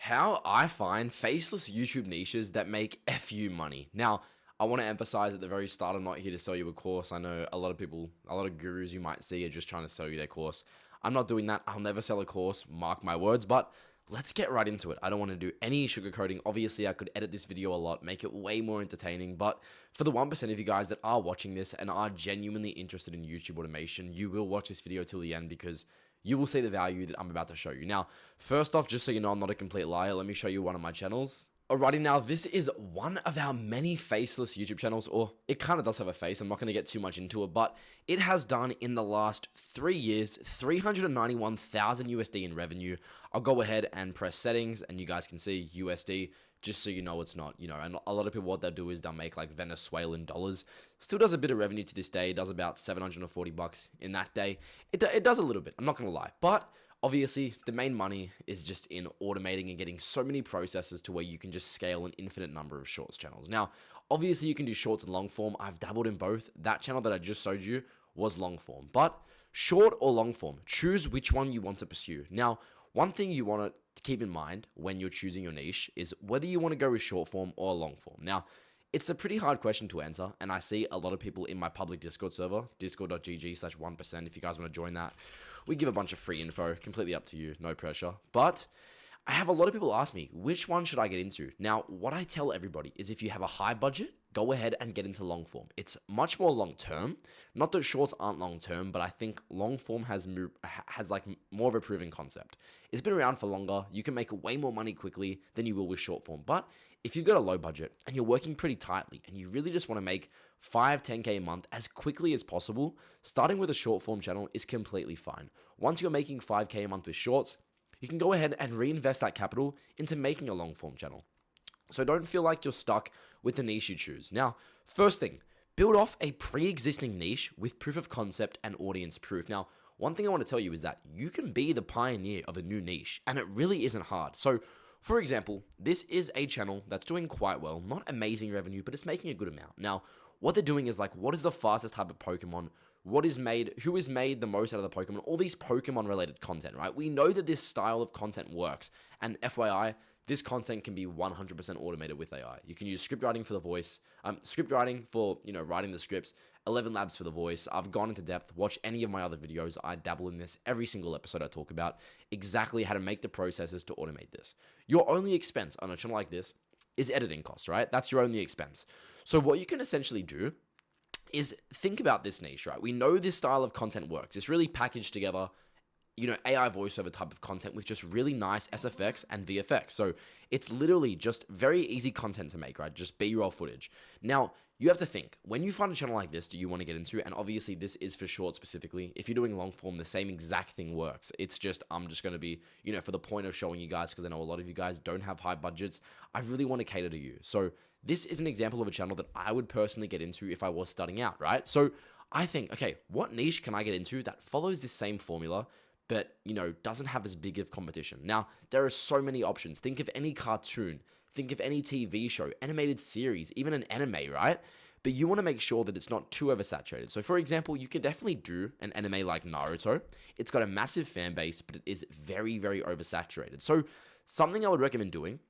how I find faceless YouTube niches that make FU money. Now, I want to emphasize at the very start, I'm not here to sell you a course. I know a lot of people, a lot of gurus you might see are just trying to sell you their course. I'm not doing that. I'll never sell a course, mark my words, but let's get right into it. I don't want to do any sugarcoating. Obviously, I could edit this video a lot, make it way more entertaining, but for the 1% of you guys that are watching this and are genuinely interested in YouTube automation, you will watch this video till the end because you will see the value that I'm about to show you. Now, first off, just so you know I'm not a complete liar, let me show you one of my channels. Alrighty, now this is one of our many faceless YouTube channels, or it kind of does have a face. I'm not going to get too much into it, but it has done in the last 3 years, 391,000 USD in revenue. I'll go ahead and press settings and you guys can see USD, just so you know it's not, and a lot of people, what they'll do is they'll make like Venezuelan dollars. Still does a bit of revenue to this day. It does about 740 bucks in that day. It does a little bit, I'm not going to lie, but obviously, the main money is just in automating and getting so many processes to where you can just scale an infinite number of shorts channels. Now, obviously, you can do shorts and long form. I've dabbled in both. That channel that I just showed you was long form. But short or long form, choose which one you want to pursue. Now, one thing you want to keep in mind when you're choosing your niche is whether you want to go with short form or long form. Now, it's a pretty hard question to answer, and I see a lot of people in my public Discord server, discord.gg/1%. If you guys want to join that, we give a bunch of free info, completely up to you, no pressure. But I have a lot of people ask me, which one should I get into? Now, what I tell everybody is if you have a high budget, go ahead and get into long form. It's much more long term. Not that shorts aren't long term, but I think long form has like more of a proven concept. It's been around for longer. You can make way more money quickly than you will with short form. But if you've got a low budget and you're working pretty tightly and you really just want to make 5, 10K a month as quickly as possible, starting with a short form channel is completely fine. Once you're making 5K a month with shorts, you can go ahead and reinvest that capital into making a long form channel. So don't feel like you're stuck with the niche you choose. Now, first thing, build off a pre-existing niche with proof of concept and audience proof. Now, one thing I want to tell you is that you can be the pioneer of a new niche, and it really isn't hard. So, for example, this is a channel that's doing quite well, not amazing revenue, but it's making a good amount. Now, what they're doing is like, what is the fastest type of Pokemon? Who has made the most out of the Pokemon? All these Pokemon related content, right? We know that this style of content works. And FYI, this content can be 100% automated with AI. You can use script writing for the voice, script writing for, writing the scripts, 11 labs for the voice. I've gone into depth. Watch any of my other videos. I dabble in this every single episode. I talk about exactly how to make the processes to automate this. Your only expense on a channel like this is editing costs, right? That's your only expense. So what you can essentially do is think about this niche, right? We know this style of content works. It's really packaged together, AI voiceover type of content with just really nice SFX and VFX. So it's literally just very easy content to make, right? Just B-roll footage. Now, you have to think, when you find a channel like this, do you want to get into? And obviously this is for short specifically. If you're doing long form, the same exact thing works. It's just, I'm just going to be, for the point of showing you guys, because I know a lot of you guys don't have high budgets, I really want to cater to you. So this is an example of a channel that I would personally get into if I was starting out, right? So I think, okay, what niche can I get into that follows this same formula, but, doesn't have as big of competition? Now, there are so many options. Think of any cartoon, think of any TV show, animated series, even an anime, right? But you want to make sure that it's not too oversaturated. So for example, you can definitely do an anime like Naruto. It's got a massive fan base, but it is very, very oversaturated. So something I would recommend doing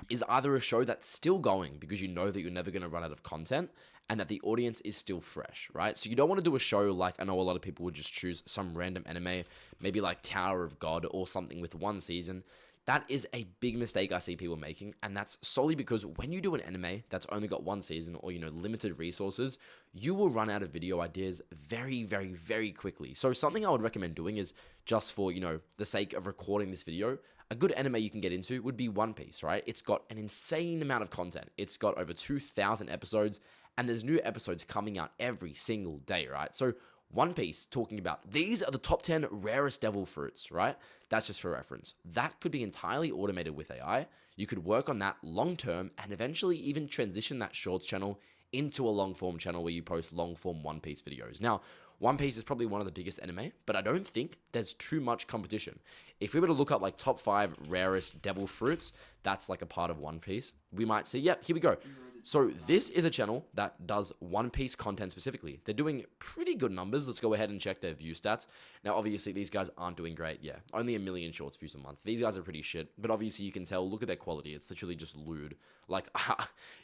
is either a show that's still going because you know that you're never going to run out of content and that the audience is still fresh, right? So you don't want to do a show like, I know a lot of people would just choose some random anime, maybe like Tower of God or something with one season. That is a big mistake I see people making, and that's solely because when you do an anime that's only got one season or, limited resources, you will run out of video ideas very, very, very quickly. So something I would recommend doing is just for, the sake of recording this video, a good anime you can get into would be One Piece, right? It's got an insane amount of content. It's got over 2,000 episodes, and there's new episodes coming out every single day, right? So One Piece talking about these are the top 10 rarest devil fruits, right? That's just for reference. That could be entirely automated with AI. You could work on that long term and eventually even transition that shorts channel into a long form channel where you post long form One Piece videos. Now, One Piece is probably one of the biggest anime, but I don't think there's too much competition. If we were to look up like top 5 rarest devil fruits, that's like a part of One Piece, we might see, yep, here we go. So this is a channel that does One Piece content specifically. They're doing pretty good numbers. Let's go ahead and check their view stats. Now, obviously, these guys aren't doing great. Yeah, only 1 million shorts views a month. These guys are pretty shit. But obviously, you can tell, look at their quality. It's literally just lewd. Like,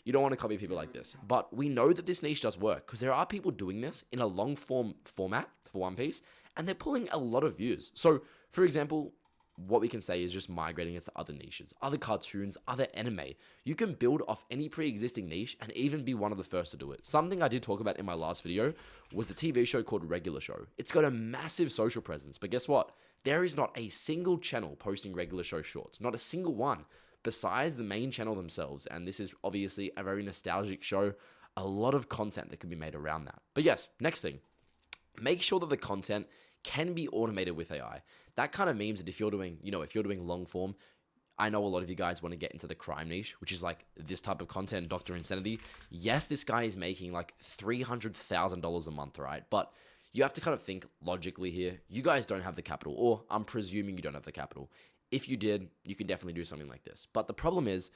you don't want to copy people like this. But we know that this niche does work because there are people doing this in a long form format for One Piece, and they're pulling a lot of views. So, for example, what we can say is just migrating it to other niches, other cartoons, other anime. You can build off any pre-existing niche and even be one of the first to do it. Something I did talk about in my last video was the TV show called Regular Show. It's got a massive social presence, but guess what? There is not a single channel posting Regular Show shorts, not a single one, besides the main channel themselves. And this is obviously a very nostalgic show, a lot of content that could be made around that. But yes, next thing, make sure that the content can be automated with AI. That kind of means that if you're doing, if you're doing long form, I know a lot of you guys want to get into the crime niche, which is like this type of content, Dr. Insanity. Yes, this guy is making like $300,000 a month, right? But you have to kind of think logically here. You guys don't have the capital, or I'm presuming you don't have the capital. If you did, you can definitely do something like this. But the problem is,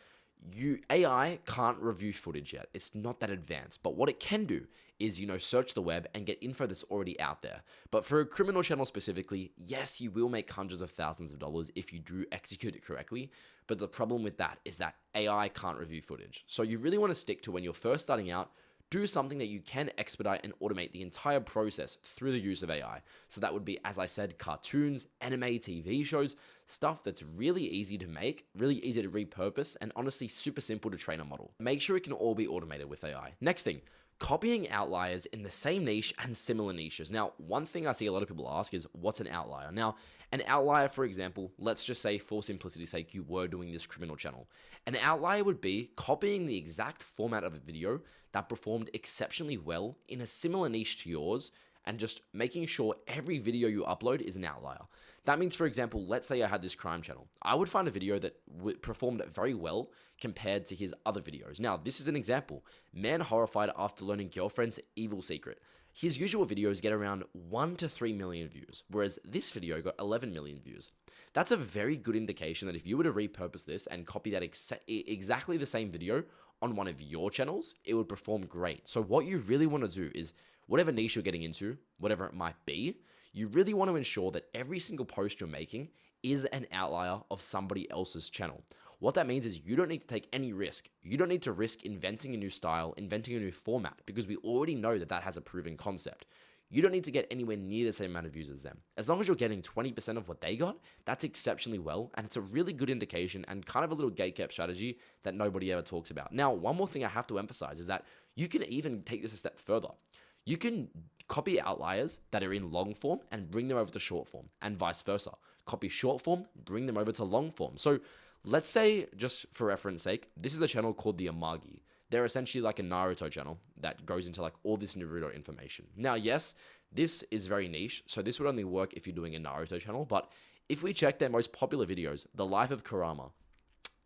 AI can't review footage yet. It's not that advanced. But what it can do is, search the web and get info that's already out there. But for a criminal channel specifically, yes, you will make hundreds of thousands of dollars if you do execute it correctly. But the problem with that is that AI can't review footage. So you really want to stick to when you're first starting out, do something that you can expedite and automate the entire process through the use of AI. So that would be, as I said, cartoons, anime, TV shows, stuff that's really easy to make, really easy to repurpose, and honestly super simple to train a model. Make sure it can all be automated with AI. Next thing, copying outliers in the same niche and similar niches. Now, one thing I see a lot of people ask is, what's an outlier? Now, an outlier, for example, let's just say for simplicity's sake, you were doing this criminal channel. An outlier would be copying the exact format of a video that performed exceptionally well in a similar niche to yours, and just making sure every video you upload is an outlier. That means, for example, let's say I had this crime channel. I would find a video that performed very well compared to his other videos. Now, this is an example. Man horrified after learning girlfriend's evil secret. His usual videos get around 1 to 3 million views, whereas this video got 11 million views. That's a very good indication that if you were to repurpose this and copy that exactly the same video on one of your channels, it would perform great. So what you really want to do is, whatever niche you're getting into, whatever it might be, you really want to ensure that every single post you're making is an outlier of somebody else's channel. What that means is you don't need to take any risk. You don't need to risk inventing a new style, inventing a new format, because we already know that that has a proven concept. You don't need to get anywhere near the same amount of views as them. As long as you're getting 20% of what they got, that's exceptionally well, and it's a really good indication and kind of a little gatekept strategy that nobody ever talks about. Now, one more thing I have to emphasize is that you can even take this a step further. You can copy outliers that are in long form and bring them over to short form, and vice versa. Copy short form, bring them over to long form. So let's say, just for reference sake, this is a channel called the Amagi. They're essentially like a Naruto channel that goes into like all this Naruto information. Now, yes, this is very niche, so this would only work if you're doing a Naruto channel, but if we check their most popular videos, The Life of Kurama,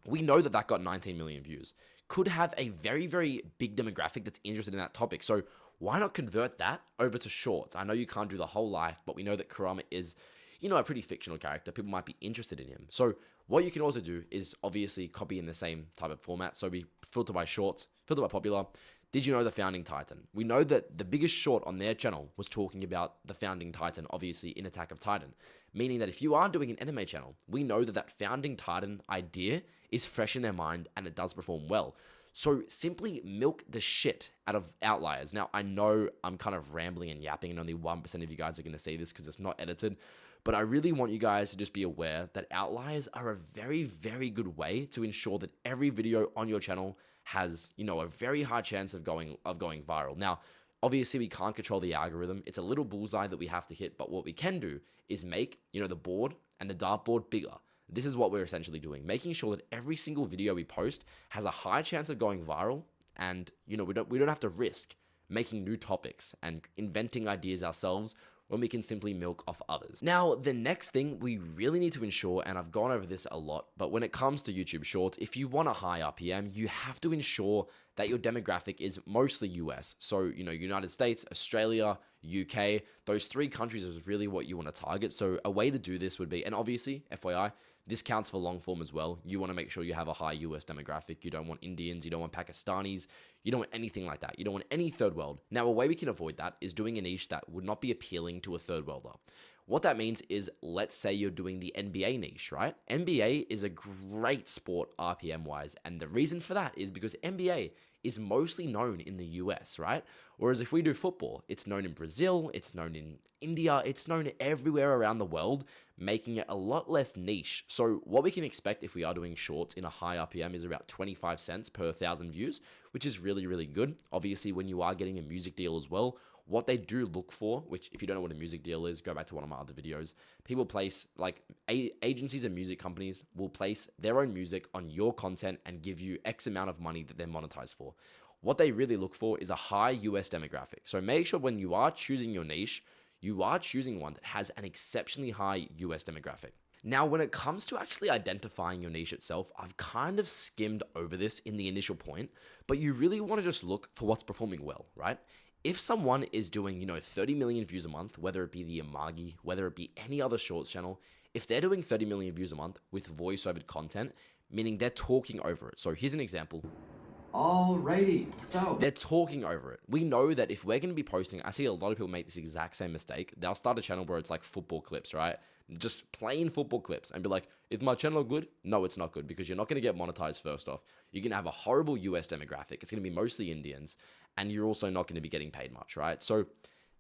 we know that that got 19 million views. Could have a very, very big demographic that's interested in that topic. So why not convert that over to shorts? I know you can't do the whole life, but we know that Kurama is, a pretty fictional character. People might be interested in him. So what you can also do is obviously copy in the same type of format. So we filter by shorts, filter by popular. Did you know the Founding Titan? We know that the biggest short on their channel was talking about the Founding Titan, obviously in Attack of Titan. Meaning that if you are doing an anime channel, we know that that Founding Titan idea is fresh in their mind and it does perform well. So simply milk the shit out of outliers. Now, I know I'm kind of rambling and yapping and only 1% of you guys are going to see this because it's not edited. But I really want you guys to just be aware that outliers are a very, very good way to ensure that every video on your channel has, a very high chance of going viral. Now, obviously we can't control the algorithm. It's a little bullseye that we have to hit. But what we can do is make, the board and the dartboard bigger. This is what we're essentially doing, making sure that every single video we post has a high chance of going viral, and we don't have to risk making new topics and inventing ideas ourselves when we can simply milk off others. Now, the next thing we really need to ensure, and I've gone over this a lot, but when it comes to YouTube Shorts, if you want a high RPM, you have to ensure that your demographic is mostly US. So, United States, Australia, UK, those 3 countries is really what you want to target. So a way to do this would be, and obviously, FYI, This counts for long form as well. You want to make sure you have a high US demographic. You don't want Indians, you don't want Pakistanis, you don't want anything like that. You don't want any third world. Now, a way we can avoid that is doing a niche that would not be appealing to a third worlder. What that means is, let's say you're doing the NBA niche, right? NBA is a great sport RPM wise. And the reason for that is because NBA is mostly known in the US, right? Whereas if we do football, it's known in Brazil, it's known in India, it's known everywhere around the world, making it a lot less niche. So what we can expect if we are doing shorts in a high RPM is about 25 cents per 1,000 views, which is really, really good. Obviously, when you are getting a music deal as well, what they do look for, which if you don't know what a music deal is, go back to one of my other videos. People place, like agencies and music companies will place their own music on your content and give you X amount of money that they're monetized for. What they really look for is a high US demographic. So make sure when you are choosing your niche, you are choosing one that has an exceptionally high US demographic. Now, when it comes to actually identifying your niche itself, I've kind of skimmed over this in the initial point, but you really want to just look for what's performing well, right? If someone is doing, 30 million views a month, whether it be the Amagi, whether it be any other shorts channel, if they're doing 30 million views a month with voiceover content, meaning they're talking over it. So here's an example. Alrighty, so They're talking over it. We know that if we're going to be posting, I see a lot of people make this exact same mistake. They'll start a channel where it's like football clips, right? Just plain football clips and be like, is my channel good? No, it's not good, because you're not going to get monetized first off. You're going to have a horrible US demographic. It's going to be mostly Indians, and you're also not going to be getting paid much, right? So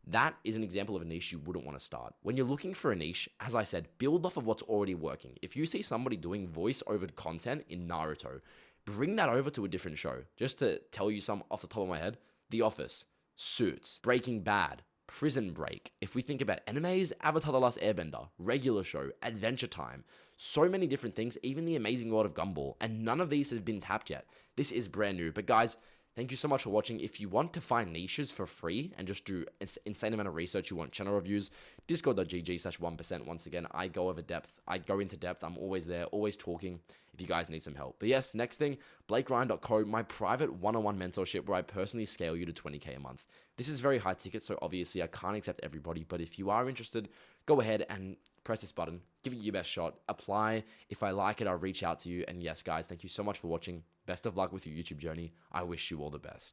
that is an example of a niche you wouldn't want to start. When you're looking for a niche, as I said, build off of what's already working. If you see somebody doing voice-over content in Naruto, bring that over to a different show. Just to tell you some off the top of my head, The Office, Suits, Breaking Bad, Prison Break. If we think about animes, Avatar The Last Airbender, Regular Show, Adventure Time, so many different things, even The Amazing World of Gumball, and none of these have been tapped yet. This is brand new. But guys, thank you so much for watching. If you want to find niches for free and just do insane amount of research, you want channel reviews, discord.gg/1%. Once again, I go into depth. I'm always there, always talking if you guys need some help. But yes, next thing, blakeryan.co, my private one-on-one mentorship where I personally scale you to 20K a month. This is very high ticket, so obviously I can't accept everybody, but if you are interested, go ahead and press this button, give it your best shot, apply. If I like it, I'll reach out to you. And yes, guys, thank you so much for watching. Best of luck with your YouTube journey. I wish you all the best.